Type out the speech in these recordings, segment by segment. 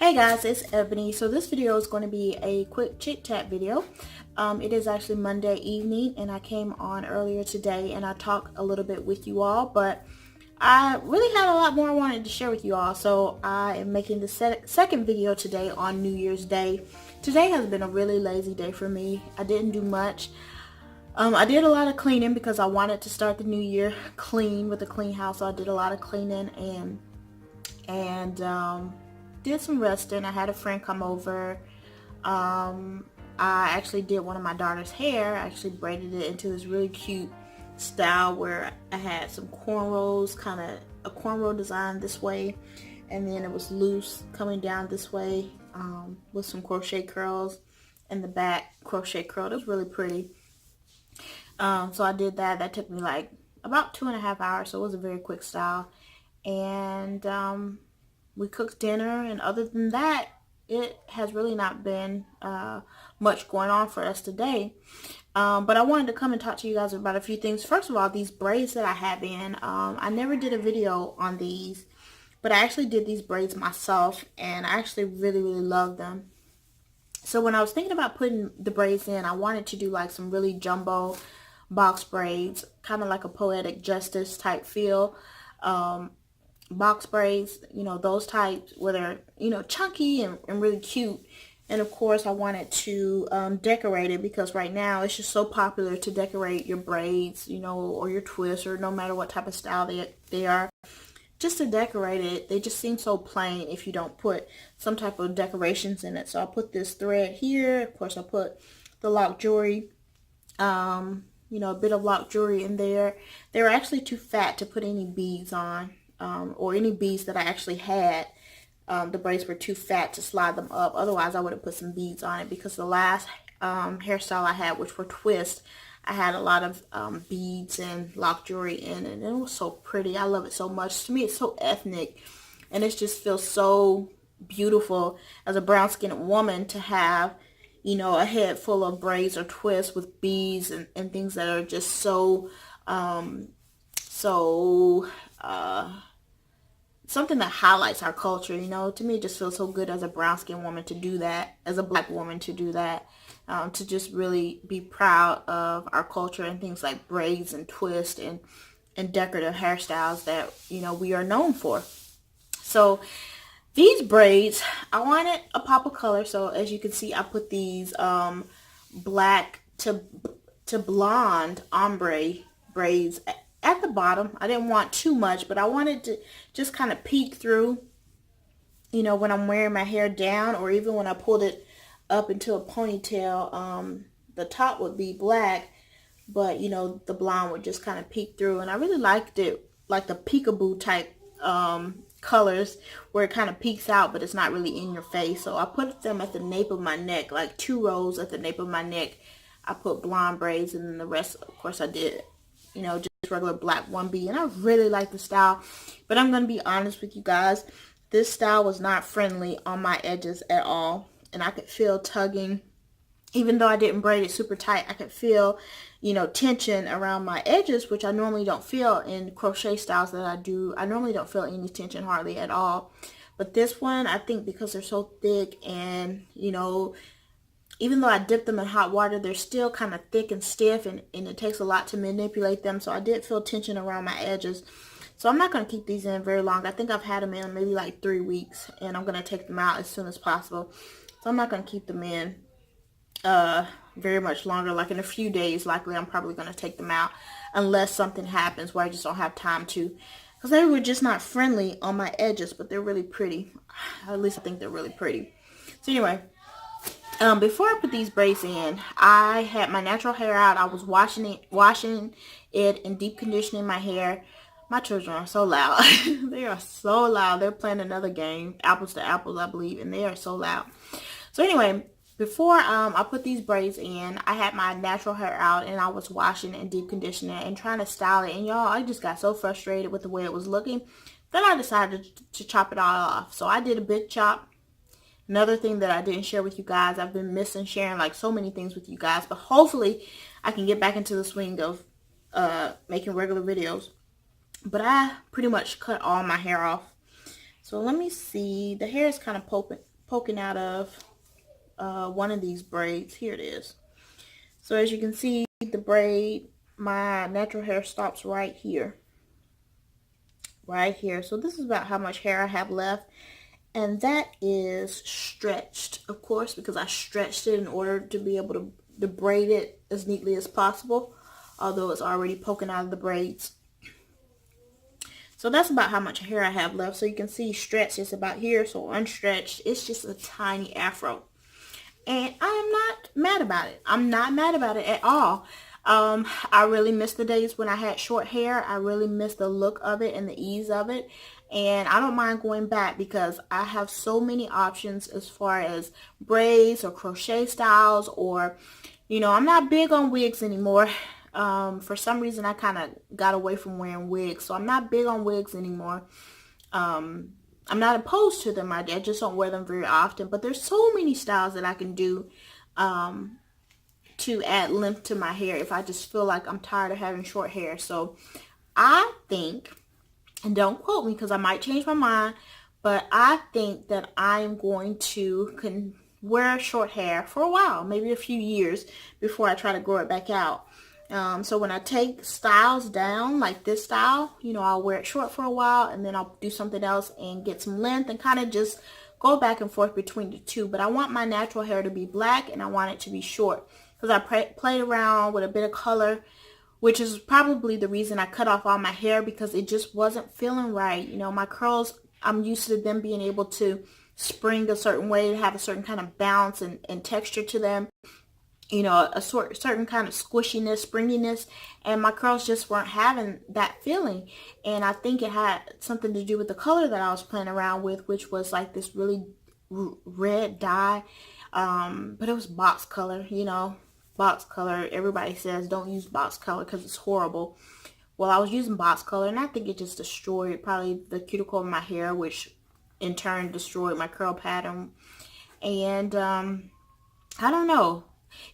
Hey guys, it's Ebony. So this video is going to be a quick chit chat video. It is actually Monday evening and I came on earlier today and I talked a little bit with you all, but I really had a lot more I wanted to share with you all. So I am making the second video today on New Year's Day. Today has been a really lazy day for me. I didn't do much. I did a lot of cleaning because I wanted to start the new year clean with a clean house. So I did a lot of cleaning and did some resting. I had a friend come over. I actually did one of my daughter's hair. I actually braided it into this really cute style where I had some cornrows, kind of a cornrow design this way, and then it was loose coming down this way with some crochet curls in the back, crochet curl. It was really pretty. So I did that. That took me like about 2.5 hours, so it was a very quick style. And we cooked dinner, and other than that, it has really not been much going on for us today. But I wanted to come and talk to you guys about a few things. First of all, these braids that I have in, I never did a video on these, but I actually did these braids myself, and I actually really love them. So when I was thinking about putting the braids in, I wanted to do like some really jumbo box braids, kind of like a Poetic Justice type feel. Box braids, you know, those types where they're, you know, chunky and really cute. And of course I wanted to decorate it, because right now it's just so popular to decorate your braids, you know, or your twists, or no matter what type of style they are, just to decorate it. They just seem so plain if you don't put some type of decorations in it. So I put this thread here. Of course I put the lock jewelry, you know, a bit of lock jewelry in there. They were actually too fat to put any beads on, or any beads that I actually had. The braids were too fat to slide them up. Otherwise I would have put some beads on it, because the last hairstyle I had, which were twists, I had a lot of beads and lock jewelry in it, and it was so pretty. I love it so much. To me, it's so ethnic, and it just feels so beautiful as a brown skinned woman to have, you know, a head full of braids or twists with beads and things that are just so something that highlights our culture. You know, to me it just feels so good as a brown skinned woman to do that, as a black woman to do that, to just really be proud of our culture and things like braids and twists and decorative hairstyles that, you know, we are known for. So these braids, I wanted a pop of color. So as you can see, I put these black to blonde ombre braids at the bottom. I didn't want too much, but I wanted to just kind of peek through, you know, when I'm wearing my hair down, or even when I pulled it up into a ponytail. The top would be black, but you know, the blonde would just kind of peek through, and I really liked it, like the peekaboo type colors, where it kind of peeks out but it's not really in your face. So I put them at the nape of my neck, like 2 rows at the nape of my neck. I put blonde braids, and then the rest, of course, I did, you know, just regular black 1B, and I really like the style. But I'm going to be honest with you guys, this style was not friendly on my edges at all, and I could feel tugging. Even though I didn't braid it super tight, I could feel, you know, tension around my edges, which I normally don't feel in crochet styles that I do. I normally don't feel any tension hardly at all. But this one, I think because they're so thick, and, you know, even though I dip them in hot water, they're still kind of thick and stiff, and it takes a lot to manipulate them. So I did feel tension around my edges. So I'm not going to keep these in very long. I think I've had them in maybe like 3 weeks, and I'm going to take them out as soon as possible. So I'm not going to keep them in very much longer. Like in a few days, likely I'm probably going to take them out, unless something happens where I just don't have time to, because they were just not friendly on my edges, but they're really pretty. At least I think they're really pretty. So anyway, before I put these braids in, I had my natural hair out. I was washing it and deep conditioning my hair. My children are so loud. They are so loud. They're playing another game, apples to apples, I believe, and they are so loud. So anyway, before I put these braids in, I had my natural hair out, and I was washing and deep conditioning and trying to style it. And y'all, I just got so frustrated with the way it was looking that I decided to chop it all off. So I did a big chop. Another thing that I didn't share with you guys, I've been missing sharing like so many things with you guys, but hopefully I can get back into the swing of making regular videos. But I pretty much cut all my hair off. So let me see. The hair is kind of poking out of one of these braids. Here it is. So as you can see, the braid, my natural hair stops right here. Right here. So this is about how much hair I have left. And that is stretched, of course, because I stretched it in order to be able to braid it as neatly as possible, although it's already poking out of the braids. So that's about how much hair I have left. So you can see stretched is about here, so unstretched, it's just a tiny afro. And I am not mad about it. I'm not mad about it at all. I really miss the days when I had short hair. I really miss the look of it and the ease of it. And I don't mind going back because I have so many options as far as braids or crochet styles, or, you know, I'm not big on wigs anymore. For some reason, I kind of got away from wearing wigs. So I'm not big on wigs anymore. I'm not opposed to them. I just don't wear them very often. But there's so many styles that I can do to add length to my hair if I just feel like I'm tired of having short hair. So I think, and don't quote me because I might change my mind, but I think that I am going to wear short hair for a while, maybe a few years before I try to grow it back out. So when I take styles down, like this style, you know, I'll wear it short for a while and then I'll do something else and get some length and kind of just go back and forth between the two. But I want my natural hair to be black and I want it to be short because I played around with a bit of color, which is probably the reason I cut off all my hair, because it just wasn't feeling right. You know, my curls, I'm used to them being able to spring a certain way, have a certain kind of bounce and texture to them. You know, a certain kind of squishiness, springiness, and my curls just weren't having that feeling. And I think it had something to do with the color that I was playing around with, which was like this really red dye. But it was box color, you know, box color. Everybody says don't use box color because it's horrible. Well, I was using box color, and I think it just destroyed probably the cuticle of my hair, which in turn destroyed my curl pattern. And I don't know.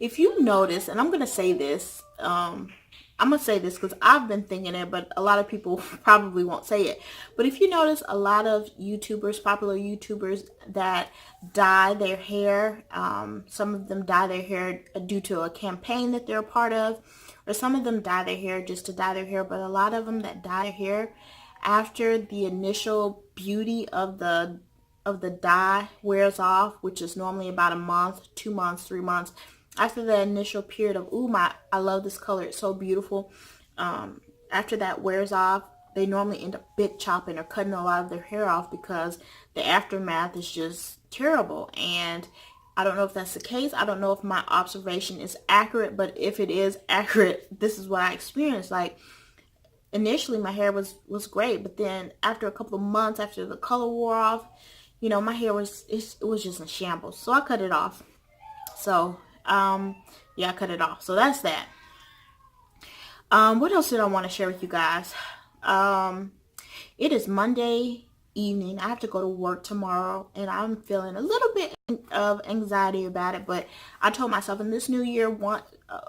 If you notice, and I'm going to say this, because I've been thinking it, but a lot of people probably won't say it. But if you notice, a lot of YouTubers, popular YouTubers that dye their hair, some of them dye their hair due to a campaign that they're a part of, or some of them dye their hair just to dye their hair, but a lot of them that dye their hair after the initial beauty of the dye wears off, which is normally about a month, 2 months, 3 months, after the initial period of, I love this color, it's so beautiful, after that wears off, they normally end up big chopping or cutting a lot of their hair off because the aftermath is just terrible. And I don't know if that's the case. I don't know if my observation is accurate, but if it is accurate, this is what I experienced. Like, initially my hair was great, but then after a couple of months, after the color wore off, you know, my hair was just in shambles. So I cut it off. So yeah, I cut it off. So that's that. What else did I want to share with you guys? It is Monday evening. I have to go to work tomorrow, and I'm feeling a little bit of anxiety about it, but I told myself in this new year,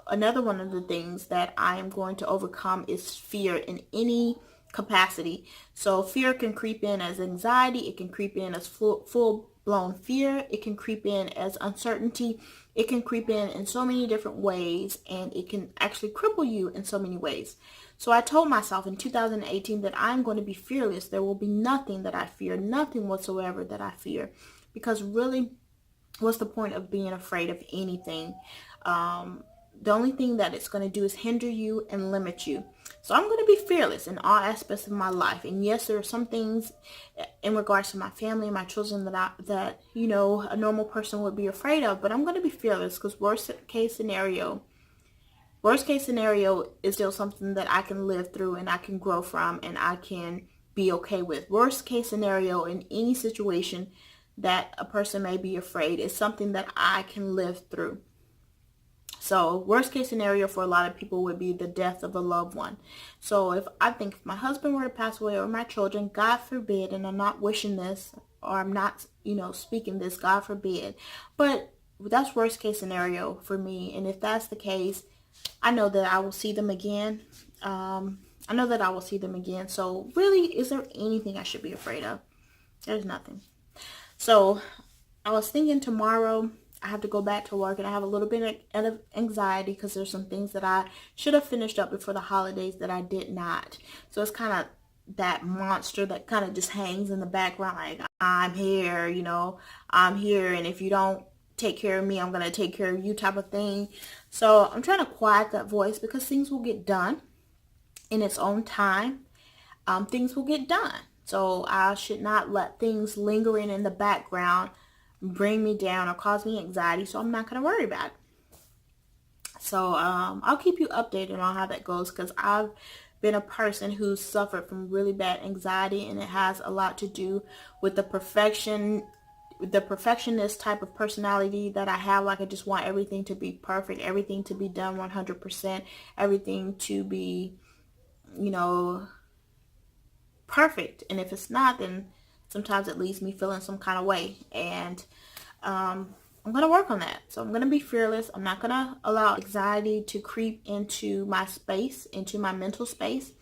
another one of the things that I am going to overcome is fear in any capacity. So fear can creep in as anxiety. It can creep in as full-blown fear. It can creep in as uncertainty. It can creep in so many different ways, and it can actually cripple you in so many ways. So I told myself in 2018 that I'm going to be fearless. There will be nothing that I fear, nothing whatsoever that I fear, because really, what's the point of being afraid of anything? The only thing that it's going to do is hinder you and limit you. So I'm going to be fearless in all aspects of my life. And yes, there are some things in regards to my family and my children that you know, a normal person would be afraid of. But I'm going to be fearless because worst case scenario is still something that I can live through and I can grow from and I can be okay with. Worst case scenario in any situation that a person may be afraid is something that I can live through. So worst case scenario for a lot of people would be the death of a loved one. So if my husband were to pass away or my children, God forbid, and I'm not wishing this or I'm not, you know, speaking this, God forbid, but that's worst case scenario for me. And if that's the case, I know that I will see them again. So really, is there anything I should be afraid of? There's nothing. So I was thinking tomorrow I have to go back to work, and I have a little bit of anxiety because there's some things that I should have finished up before the holidays that I did not. So it's kind of that monster that kind of just hangs in the background, like, I'm here, you know, I'm here, and if you don't take care of me, I'm going to take care of you, type of thing. So I'm trying to quiet that voice because things will get done in its own time. Things will get done. So I should not let things lingering in the background bring me down or cause me anxiety, so I'm not going to worry about it. So I'll keep you updated on how that goes, because I've been a person who's suffered from really bad anxiety, and it has a lot to do with the perfectionist type of personality that I have. Like, I just want everything to be perfect, everything to be done 100%, everything to be, you know, perfect. And if it's not, then sometimes it leaves me feeling some kind of way. And I'm going to work on that. So I'm going to be fearless. I'm not going to allow anxiety to creep into my space, into my mental space.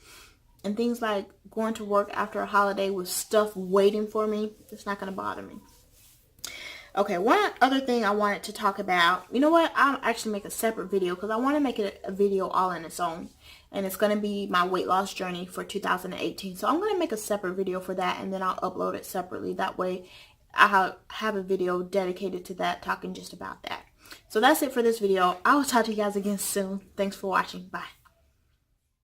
And things like going to work after a holiday with stuff waiting for me, it's not going to bother me. Okay, one other thing I wanted to talk about. You know what? I'll actually make a separate video because I want to make it a video all in its own. And it's going to be my weight loss journey for 2018. So I'm going to make a separate video for that, and then I'll upload it separately. That way I'll have a video dedicated to that, talking just about that. So that's it for this video. I will talk to you guys again soon. Thanks for watching. Bye.